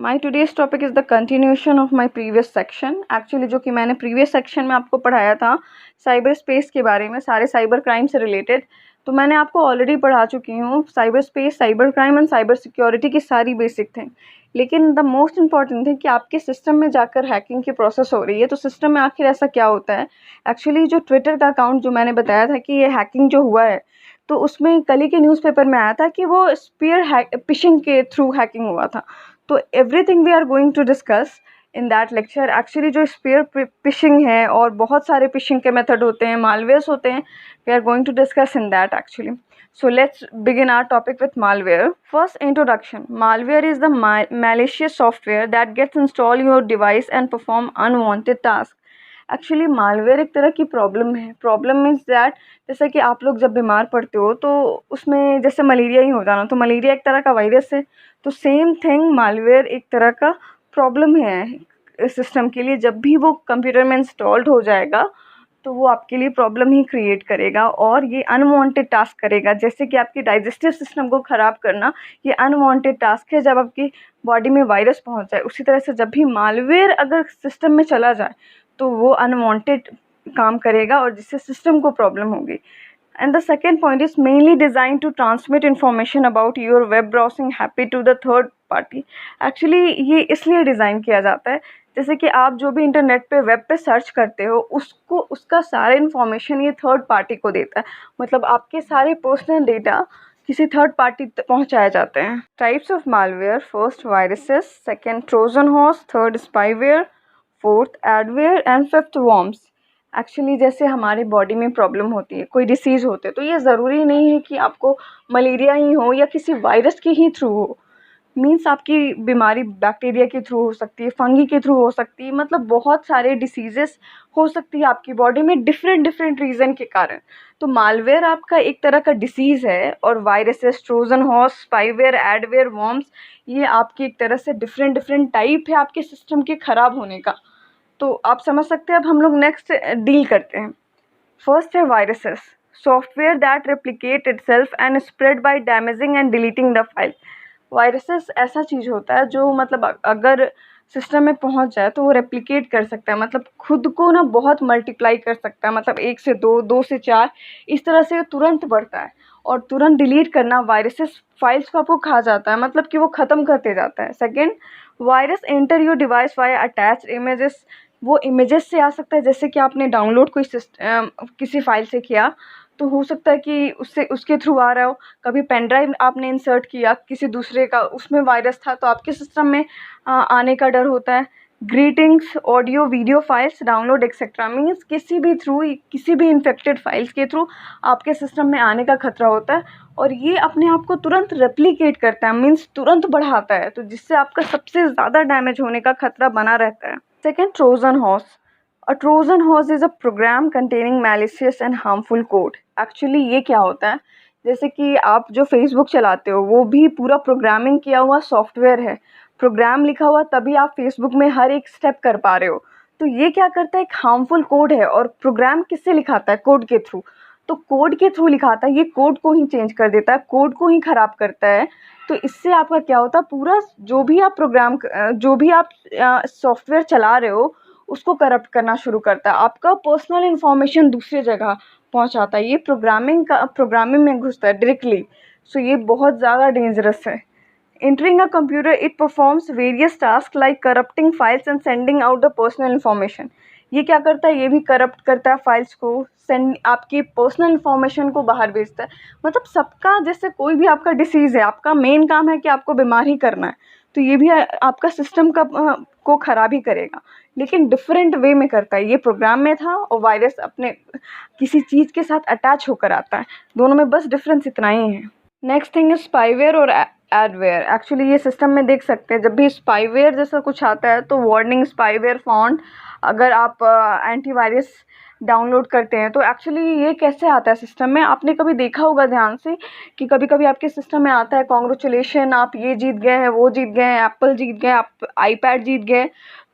My today's topic is the continuation of my previous section. Actually जो कि मैंने previous section में आपको पढ़ाया था साइबर स्पेस के बारे में, सारे साइबर क्राइम से रिलेटेड, तो मैंने आपको ऑलरेडी पढ़ा चुकी हूँ। Cyber space, cyber crime and cyber security की सारी बेसिक थिंग। लेकिन द मोस्ट इंपॉर्टेंट थिंग कि आपके सिस्टम में जाकर हैकिंग की प्रोसेस हो रही है, तो सिस्टम में आखिर ऐसा क्या होता है। एक्चुअली जो ट्विटर का अकाउंट जो मैंने बताया था कि ये हैकिंग जो हुआ है, तो उसमें कल ही के न्यूज़पेपर में आया था कि वो स्पीयर फिशिंग के थ्रू हैकिंग हुआ था। तो everything we are going to discuss in that lecture. Actually जो स्पीयर फिशिंग है और बहुत सारे फिशिंग के मेथड होते हैं, मालवेयर्स होते हैं, we are going to discuss in that actually. So let's begin our topic with malware. First, introduction. Malware is the malicious software that gets installed in your device and perform unwanted tasks. Actually malware एक तरह की problem है. Problem means that जैसे कि आप लोग जब बीमार पड़ते हो तो उसमें जैसे मलेरिया ही हो जाना, तो मलेरिया एक तरह का वायरस है, तो सेम थिंग मालवेयर एक तरह का प्रॉब्लम है सिस्टम के लिए. जब भी वो कंप्यूटर में इंस्टॉल्ड हो जाएगा तो वो आपके लिए प्रॉब्लम ही क्रिएट करेगा और ये अनवांटेड टास्क करेगा. जैसे कि आपकी डाइजेस्टिव सिस्टम को ख़राब करना ये अनवांटेड टास्क है जब आपकी बॉडी में वायरस पहुंच जाए. उसी तरह से जब भी मालवेयर अगर सिस्टम में चला जाए तो वो अनवांटेड काम करेगा और जिससे सिस्टम को प्रॉब्लम होगी. And the second point is mainly design to transmit information about your web browsing happy to the third party. Actually ये इसलिए डिज़ाइन किया जाता है जैसे कि आप जो भी इंटरनेट पे वेब पे सर्च करते हो उसको उसका सारा इन्फॉर्मेशन ये थर्ड पार्टी को देता है. मतलब आपके सारे पर्सनल डेटा किसी थर्ड पार्टी तक पहुंचाए जाते हैं. Types of malware. First viruses, second Trojan horse, third spyware, fourth adware and fifth worms. Actually जैसे हमारी बॉडी में प्रॉब्लम होती है, कोई डिसीज़ होते हैं, तो ये ज़रूरी नहीं है कि आपको मलेरिया ही हो या किसी वायरस के ही थ्रू हो. मीन्स आपकी बीमारी बैक्टीरिया के थ्रू हो सकती है, फंगी के थ्रू हो सकती है, मतलब बहुत सारे डिसीजेस हो सकती है आपकी बॉडी में डिफरेंट रीज़न के कारण. तो मालवेयर आपका एक तरह का डिसीज़ है और viruses, Trojan horse, spyware, adware, worms ये आपकी एक तरह से डिफरेंट टाइप है आपके सिस्टम के ख़राब होने का. तो आप समझ सकते हैं. अब हम लोग नेक्स्ट डील करते हैं. फर्स्ट है viruses. Software that replicate itself and spread by damaging and deleting the file. Viruses ऐसा चीज़ होता है जो मतलब अगर सिस्टम में पहुंच जाए तो वो रेप्लिकेट कर सकता है, मतलब खुद को ना बहुत मल्टीप्लाई कर सकता है, मतलब 1 से 2, 2 से 4, इस तरह से तुरंत बढ़ता है और तुरंत डिलीट करना. वायरसेस फाइल्स को आपको खा जाता है, मतलब कि वो ख़त्म करते जाता है. Second, virus enter your device via attached images. वो इमेजेस से आ सकता है, जैसे कि आपने डाउनलोड कोई किसी फाइल से किया तो हो सकता है कि उससे उसके थ्रू आ रहा हो. कभी पेन ड्राइव आपने इंसर्ट किया किसी दूसरे का, उसमें वायरस था तो आपके सिस्टम में आने का डर होता है. Greetings, audio, video files download etcetera. Means किसी भी थ्रू, किसी भी इन्फेक्टेड फाइल्स के थ्रू आपके सिस्टम में आने का खतरा होता है और ये अपने आप को तुरंत रेप्लिकेट करता है, मीन्स तुरंत बढ़ाता है, तो जिससे आपका सबसे ज़्यादा डैमेज होने का खतरा बना रहता है. Second, Trojan horse. A Trojan horse is a program containing malicious and harmful code. Actually ये क्या होता है, जैसे कि आप जो फेसबुक चलाते हो वो भी पूरा प्रोग्रामिंग किया हुआ सॉफ्टवेयर है. प्रोग्राम लिखा हुआ तभी आप फेसबुक में हर एक स्टेप कर पा रहे हो. तो ये क्या करता है, एक हार्मफुल कोड है. और प्रोग्राम किससे लिखाता है, कोड के थ्रू. तो कोड के थ्रू लिखाता है, ये कोड को ही चेंज कर देता है, कोड को ही ख़राब करता है. तो इससे आपका क्या होता है, पूरा जो भी आप प्रोग्राम, जो भी आप सॉफ्टवेयर चला रहे हो उसको करप्ट करना शुरू करता है. आपका पर्सनल इन्फॉर्मेशन दूसरी जगह पहुंचाता है. ये प्रोग्रामिंग में घुसता है डायरेक्टली. सो ये बहुत ज़्यादा डेंजरस है. Entering a computer, it performs various task like corrupting files and sending out the personal information. ये क्या करता है, ये भी करप्ट करता है फाइल्स को, सेंड आपकी पर्सनल इन्फॉर्मेशन को बाहर भेजता है. मतलब सबका, जैसे कोई भी आपका डिसीज़ है, आपका मेन काम है कि आपको बीमार ही करना है, तो ये भी आपका सिस्टम को ख़राब ही करेगा, लेकिन डिफरेंट वे में करता है. ये प्रोग्राम में था और वायरस अपने किसी चीज़ के साथ अटैच होकर आता है. दोनों में बस डिफरेंस इतना ही है. नेक्स्ट थिंग इज स्पाईवेयर और एडवेयर. एक्चुअली ये सिस्टम में देख सकते हैं, जब भी स्पाईवेयर जैसा कुछ आता है तो वार्निंग स्पाईवेयर फाउंड. अगर आप एंटीवायरस डाउनलोड करते हैं तो एक्चुअली ये कैसे आता है सिस्टम में, आपने कभी देखा होगा ध्यान से कि कभी कभी आपके सिस्टम में आता है कॉन्ग्रेचुलेशन, आप ये जीत गए हैं, वो जीत गए हैं, एप्पल जीत गए, आप आईपैड जीत गए.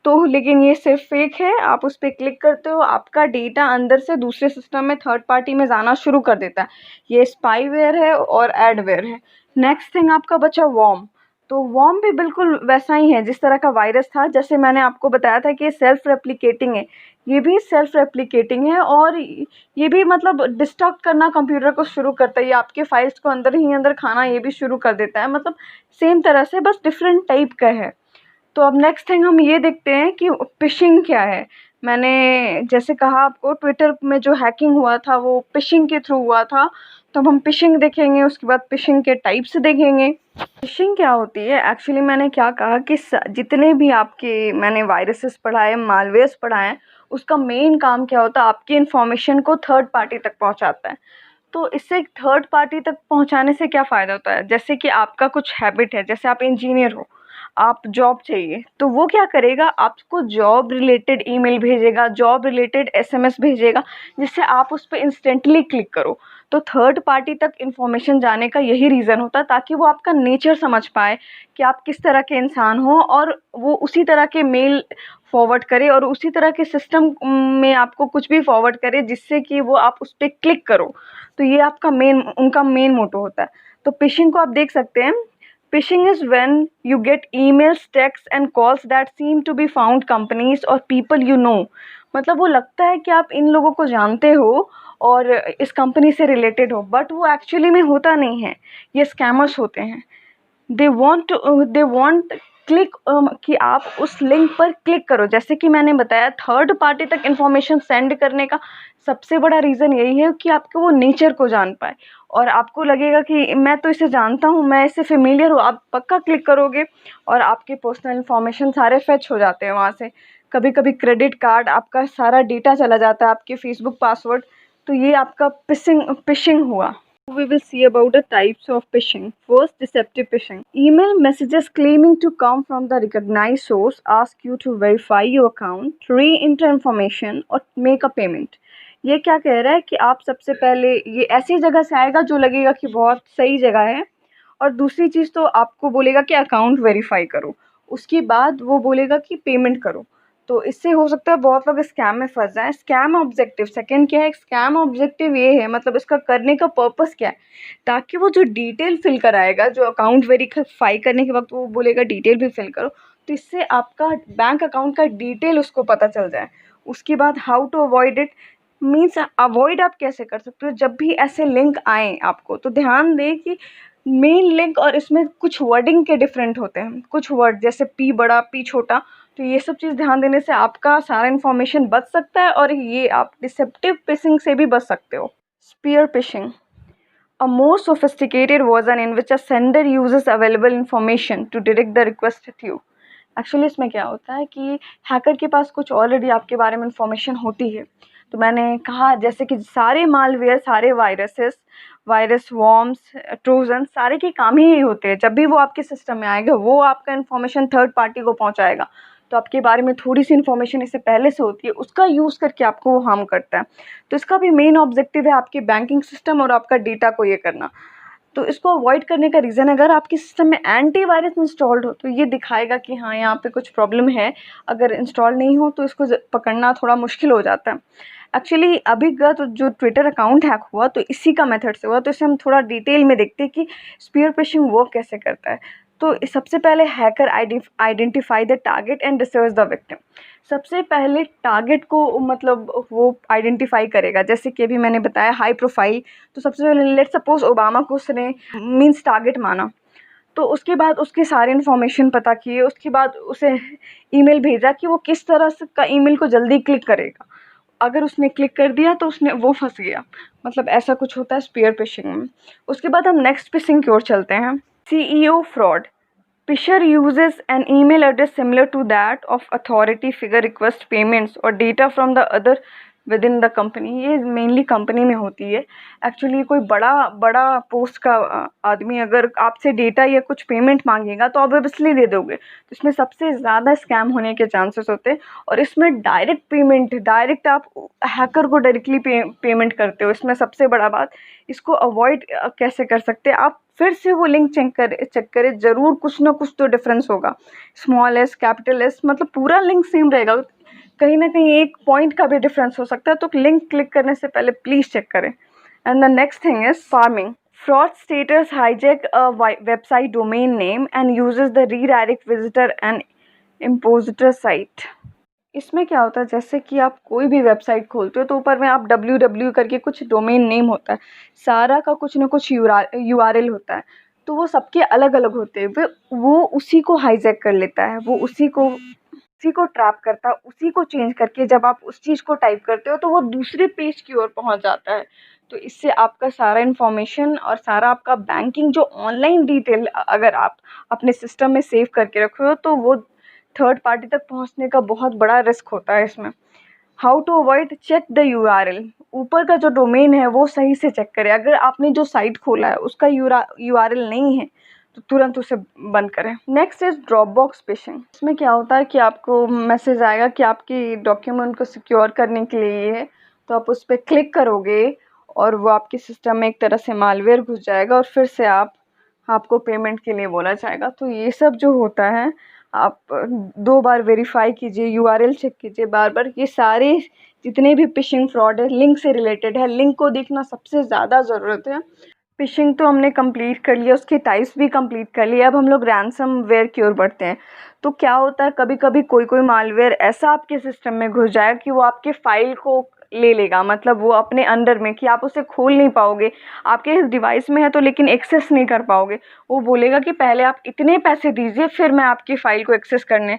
तो लेकिन ये सिर्फ फेक है. आप उस पर क्लिक करते हो, आपका डेटा अंदर से दूसरे सिस्टम में थर्ड पार्टी में जाना शुरू कर देता है. ये स्पाईवेयर है और एडवेयर है. नेक्स्ट थिंग आपका बचा वॉर्म. तो वर्म भी बिल्कुल वैसा ही है जिस तरह का वायरस था। जैसे मैंने आपको बताया था कि ये सेल्फ रेप्लिकेटिंग है, ये भी सेल्फ रेप्लिकेटिंग है और ये भी मतलब डिस्ट्रक्ट करना कंप्यूटर को शुरू करता है, ये आपके फाइल्स को अंदर ही अंदर खाना ये भी शुरू कर देता है। मतलब सेम तरह से, बस डिफरेंट टाइप का है। तो अब नेक्स्ट थिंग हम ये देखते हैं कि फिशिंग क्या है। मैंने जैसे कहा आपको, ट्विटर में जो हैकिंग हुआ था वो फिशिंग के थ्रू हुआ था। तो अब हम फिशिंग देखेंगे, उसके बाद फिशिंग के टाइप्स देखेंगे। फिशिंग क्या होती है एक्चुअली, मैंने क्या कहा कि जितने भी आपके मैंने वायरसेस पढ़ाए, मालवेयर्स पढ़ाए, उसका मेन काम क्या होता है, आपकी इन्फॉर्मेशन को थर्ड पार्टी तक पहुंचाता है। तो इससे थर्ड पार्टी तक पहुंचाने से क्या फ़ायदा होता है, जैसे कि आपका कुछ हैबिट है, जैसे आप इंजीनियर हो, आप जॉब चाहिए, तो वो क्या करेगा, आपको जॉब रिलेटेड ईमेल भेजेगा, जॉब रिलेटेड एसएमएस भेजेगा, जिससे आप उस पर इंस्टेंटली क्लिक करो। तो थर्ड पार्टी तक इन्फॉर्मेशन जाने का यही रीज़न होता है, ताकि वो आपका नेचर समझ पाए कि आप किस तरह के इंसान हो, और वो उसी तरह के मेल फॉरवर्ड करे और उसी तरह के सिस्टम में आपको कुछ भी फॉरवर्ड करे, जिससे कि वो आप उस पर क्लिक करो। तो ये आपका उनका मेन मोटो होता है। तो फिशिंग को आप देख सकते हैं, phishing is when you get emails, text and calls that seem to be found companies और पीपल यू नो। मतलब वो लगता है कि आप इन लोगों को जानते हो और इस कंपनी से रिलेटेड हो, बट वो एक्चुअली में होता नहीं है, ये स्कैमर्स होते हैं। दे वांट क्लिक कि आप उस लिंक पर क्लिक करो। जैसे कि मैंने बताया, थर्ड पार्टी तक इन्फॉर्मेशन सेंड करने का सबसे बड़ा रीज़न यही है कि आपको वो नेचर को जान पाए, और आपको लगेगा कि मैं तो इसे जानता हूँ, मैं इससे फेमिलियर हूँ, आप पक्का क्लिक करोगे और आपके पर्सनल इन्फॉर्मेशन सारे फेच हो जाते हैं वहाँ से। कभी कभी क्रेडिट कार्ड, आपका सारा डेटा चला जाता है, आपके फेसबुक पासवर्ड। तो ये आपका फिशिंग हुआ। We will see about the types of phishing. First, deceptive phishing. Email messages claiming to come from the recognized source ask you to verify your account, re-enter information और make a payment. ये क्या कह रहा है कि आप सबसे पहले, ये ऐसी जगह से आएगा जो लगेगा कि बहुत सही जगह है, और दूसरी चीज़ तो आपको बोलेगा कि अकाउंट वेरीफाई करो, उसके बाद वो बोलेगा कि पेमेंट करो। तो इससे हो सकता है बहुत लोग स्कैम में फंस जाएं। स्कैम ऑब्जेक्टिव सेकंड क्या है, स्कैम ऑब्जेक्टिव ये है, मतलब इसका करने का पर्पस क्या है, ताकि वो जो डिटेल फिल कराएगा, जो अकाउंट वेरीफाई करने के वक्त वो बोलेगा डिटेल भी फिल करो, तो इससे आपका बैंक अकाउंट का डिटेल उसको पता चल जाए। उसके बाद how to avoid it, means avoid आप कैसे कर सकते हो, जब भी ऐसे लिंक आए आपको, तो ध्यान दें कि मेन लिंक और इसमें कुछ वर्डिंग के डिफरेंट होते हैं, कुछ वर्ड जैसे पी बड़ा पी छोटा, तो ये सब चीज़ ध्यान देने से आपका सारा इन्फॉर्मेशन बच सकता है, और ये आप डिसेप्टिव फिशिंग से भी बच सकते हो। Spear phishing, a more sophisticated version in which a sender uses available information to direct the request at you. Actually इसमें क्या होता है कि हैकर के पास कुछ ऑलरेडी आपके बारे में इंफॉर्मेशन होती है। तो मैंने कहा जैसे कि सारे मालवेयर, सारे वायरस, वॉर्म्स, ट्रोजन, सारे के काम ही यही होते हैं। जब भी वो आपके सिस्टम में आएगा, वो आपका इन्फॉर्मेशन थर्ड पार्टी को पहुंचाएगा। तो आपके बारे में थोड़ी सी इन्फॉर्मेशन इससे पहले से होती है, उसका यूज़ करके आपको वो हार्म करता है। तो इसका भी मेन ऑब्जेक्टिव है आपके बैंकिंग सिस्टम और आपका डेटा को ये करना। तो इसको अवॉइड करने का रीज़न, अगर आपके सिस्टम में एंटीवायरस इंस्टॉल्ड हो तो ये दिखाएगा कि हाँ यहाँ पे कुछ प्रॉब्लम है। अगर इंस्टॉल नहीं हो तो इसको पकड़ना थोड़ा मुश्किल हो जाता है। एक्चुअली अभी का तो जो ट्विटर अकाउंट हैक हुआ तो इसी का मेथड से हुआ। तो इसे हम थोड़ा डिटेल में देखते हैं कि स्पीयर फिशिंग वर्क कैसे करता है। तो सबसे पहले hacker identify the target and research the victim. सबसे पहले टारगेट को मतलब वो आइडेंटिफाई करेगा, जैसे कि अभी मैंने बताया हाई प्रोफाइल। तो सबसे पहले लेट सपोज ओबामा को उसने मीन्स टारगेट माना, तो उसके बाद उसके सारे इन्फॉर्मेशन पता किए, उसके बाद उसे ईमेल भेजा कि वो किस तरह से का ईमेल को जल्दी क्लिक करेगा। अगर उसने क्लिक कर दिया तो वो फंस गया। मतलब ऐसा कुछ होता है स्पीयर फिशिंग में। उसके बाद हम नेक्स्ट फिशिंग की ओर चलते हैं। CEO fraud. Fisher uses an email address similar to that of authority figure request payments or data from the other within the company. ये मेनली कंपनी में होती है। एक्चुअली कोई बड़ा पोस्ट का आदमी अगर आपसे डेटा या कुछ पेमेंट मांगेगा तो आप ऑब्वियसली दे दोगे। तो इसमें सबसे ज़्यादा स्कैम होने के चांसेस होते हैं। और इसमें डायरेक्ट पेमेंट, डायरेक्ट आप हैकर को डायरेक्टली पेमेंट करते हो। इसमें सबसे बड़ा बात, इसको अवॉइड कैसे कर सकते हैं आप, फिर से वो लिंक चेक करें, ज़रूर कुछ ना कुछ तो डिफरेंस होगा। स्मॉल एस, कैपिटल एस, मतलब पूरा लिंक सेम रहेगा, कहीं ना कहीं एक पॉइंट का भी डिफरेंस हो सकता है। तो लिंक क्लिक करने से पहले प्लीज़ चेक करें। And the next thing is farming. Fraudsters hijack a website domain name and uses the redirect visitor and imposter site. इसमें क्या होता है, जैसे कि आप कोई भी वेबसाइट खोलते हो तो ऊपर में आप www करके कुछ डोमेन नेम होता है, सारा का कुछ ना कुछ URL होता है, तो वो सबके अलग अलग होते हैं। वो उसी को हाईजैक कर लेता है, वो उसी को ट्रैप करता है, उसी को चेंज करके जब आप उस चीज़ को टाइप करते हो तो वो दूसरे पेज की ओर पहुंच जाता है। तो इससे आपका सारा इन्फॉर्मेशन और सारा आपका बैंकिंग जो ऑनलाइन डिटेल अगर आप अपने सिस्टम में सेव करके रखे हो तो वो थर्ड पार्टी तक पहुंचने का बहुत बड़ा रिस्क होता है इसमें। How to avoid, check the URL, ऊपर का जो डोमेन है वो सही से चेक करें। अगर आपने जो साइट खोला है उसका URL नहीं है तो तुरंत उसे बंद करें। Next is Dropbox fishing. इसमें क्या होता है कि आपको मैसेज आएगा कि आपकी डॉक्यूमेंट को सिक्योर करने के लिए ये है, तो आप उस पर क्लिक करोगे और वो आपके सिस्टम में एक तरह से मालवेयर घुस जाएगा और फिर से आपको पेमेंट के लिए बोला जाएगा। तो ये सब जो होता है आप 2 बार वेरीफाई कीजिए, URL चेक कीजिए बार बार। ये सारे जितने भी फिशिंग फ्रॉड है लिंक से रिलेटेड है, लिंक को देखना सबसे ज़्यादा ज़रूरत है। फिशिंग तो हमने कंप्लीट कर लिया, उसके टाइप्स भी कंप्लीट कर लिए, अब हम लोग रैनसमवेयर की ओर बढ़ते हैं। तो क्या होता है, कभी कभी कोई मालवेयर ऐसा आपके सिस्टम में घुस जाएगा कि वो आपके फाइल को ले लेगा, मतलब वो अपने अंडर में कि आप उसे खोल नहीं पाओगे। आपके इस डिवाइस में है तो लेकिन एक्सेस नहीं कर पाओगे। वो बोलेगा कि पहले आप इतने पैसे दीजिए फिर मैं आपकी फ़ाइल को एक्सेस करने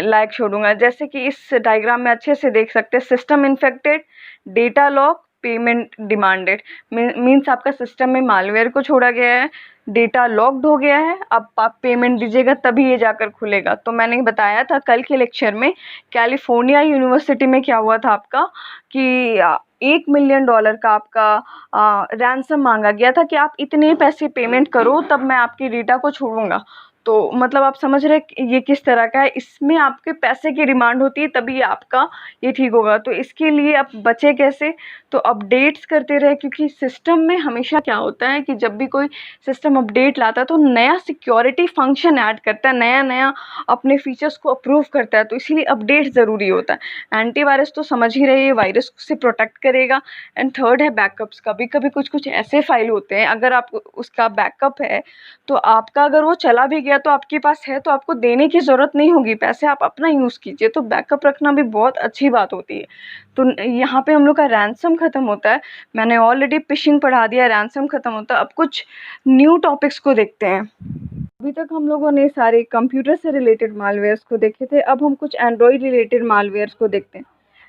लायक छोड़ूंगा। जैसे कि इस डायग्राम में अच्छे से देख सकते हैं, system infected, data lock, payment demanded. Means आपका सिस्टम में मालवेयर को छोड़ा गया है, डेटा लॉक्ड हो गया है, अब आप पेमेंट दीजिएगा तभी ये जाकर खुलेगा। तो मैंने बताया था कल के लेक्चर में, कैलिफोर्निया यूनिवर्सिटी में क्या हुआ था आपका कि $1 मिलियन का आपका रैंसम मांगा गया था कि आप इतने पैसे पेमेंट करो तब मैं आपकी डेटा को छोड़ूंगा। तो मतलब आप समझ रहे ये किस तरह का है, इसमें आपके पैसे की डिमांड होती है तभी आपका ये ठीक होगा। तो इसके लिए आप बचे कैसे, तो अपडेट्स करते रहे, क्योंकि सिस्टम में हमेशा क्या होता है कि जब भी कोई सिस्टम अपडेट लाता है तो नया सिक्योरिटी फंक्शन ऐड करता है, नया नया अपने फीचर्स को अप्रूव करता है, तो इसीलिए अपडेट ज़रूरी होता है। एंटीवायरस तो समझ ही रहे, वायरस से प्रोटेक्ट करेगा। एंड थर्ड है बैकअप्स। कभी कभी कुछ ऐसे फाइल होते हैं, अगर आप उसका बैकअप है तो आपका अगर वो चला भी गया तो आपके पास है तो आपको देने की ज़रूरत नहीं होगी पैसे, आप अपना यूज़ कीजिए। तो बैकअप रखना भी बहुत अच्छी बात होती है। तो यहाँ पे हम लोग का रैंसम ख़त्म होता है। मैंने ऑलरेडी फिशिंग पढ़ा दिया, रैंसम ख़त्म होता है। अब कुछ न्यू टॉपिक्स को देखते हैं। अभी तक हम लोगों ने सारे कंप्यूटर से रिलेटेड मालवेयर्स को देखे थे, अब हम कुछ एंड्रॉयड रिलेटेड मालवेयर्स को देखते हैं।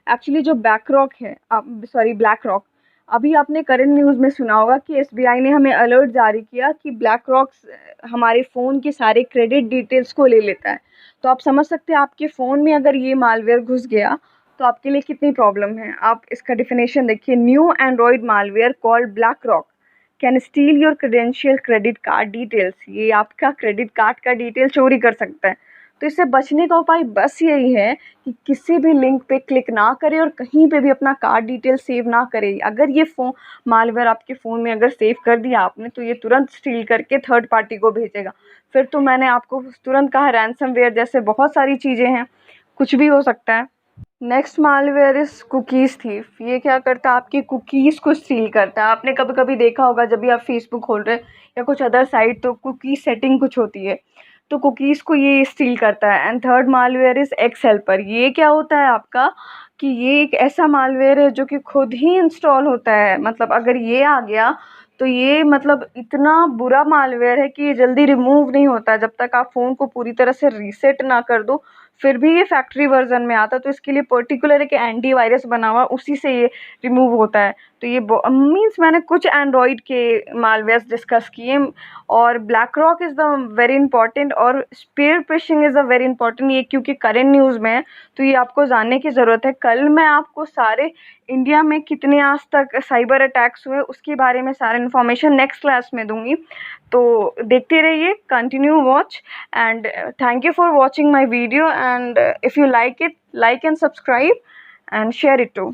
एक्चुअली जो ब्लैक रॉक, अभी आपने करंट न्यूज़ में सुना होगा कि SBI ने हमें अलर्ट जारी किया कि ब्लैक रॉक हमारे फ़ोन के सारे क्रेडिट डिटेल्स को ले लेता है। तो आप समझ सकते हैं आपके फ़ोन में अगर ये मालवेयर घुस गया तो आपके लिए कितनी प्रॉब्लम है। आप इसका डिफिनेशन देखिए, new Android malware called black rock can steel your credential credit card details. ये आपका क्रेडिट कार्ड का डिटेल चोरी कर सकता है। तो इससे बचने का उपाय बस यही है कि किसी भी लिंक पे क्लिक ना करें और कहीं पे भी अपना कार्ड डिटेल सेव ना करें। अगर ये मालवेयर आपके फ़ोन में अगर सेव कर दिया आपने तो ये तुरंत स्टील करके थर्ड पार्टी को भेजेगा। फिर तो मैंने आपको तुरंत कहा, रैंसमवेयर जैसे बहुत सारी चीज़ें हैं, कुछ भी हो सकता है। Next malware is cookies thief. ये क्या करता है, आपकी कुकीज़ को स्टील करता है। आपने कभी कभी देखा होगा जब भी आप फेसबुक खोल रहे हैं या कुछ अदर साइट, तो कुकी सेटिंग कुछ होती है, तो कुकीज़ को ये स्टील करता है। And third malware is x helper. ये क्या होता है आपका कि ये एक ऐसा मालवेयर है जो कि खुद ही इंस्टॉल होता है। मतलब अगर ये आ गया तो ये मतलब इतना बुरा मालवेयर है कि ये जल्दी रिमूव नहीं होता जब तक आप फ़ोन को पूरी तरह से रीसेट ना कर दो। फिर भी ये फैक्ट्री वर्जन में आता है, तो इसके लिए पर्टिकुलर एक एंटीवायरस बना हुआ, उसी से ये रिमूव होता है। तो ये मीन्स मैंने कुछ एंड्रॉयड के मालवेयर्स डिस्कस किए। और black rock is the very important और spear phishing is the very important. ये क्योंकि करेंट न्यूज़ में है तो ये आपको जानने की ज़रूरत है। कल मैं आपको सारे इंडिया में कितने आज तक साइबर अटैक्स हुए उसके बारे में सारे इन्फॉर्मेशन नेक्स्ट क्लास में दूंगी। तो देखते रहिए, continue watch, and thank you for watching my video, and if you like it, like and subscribe and share it too.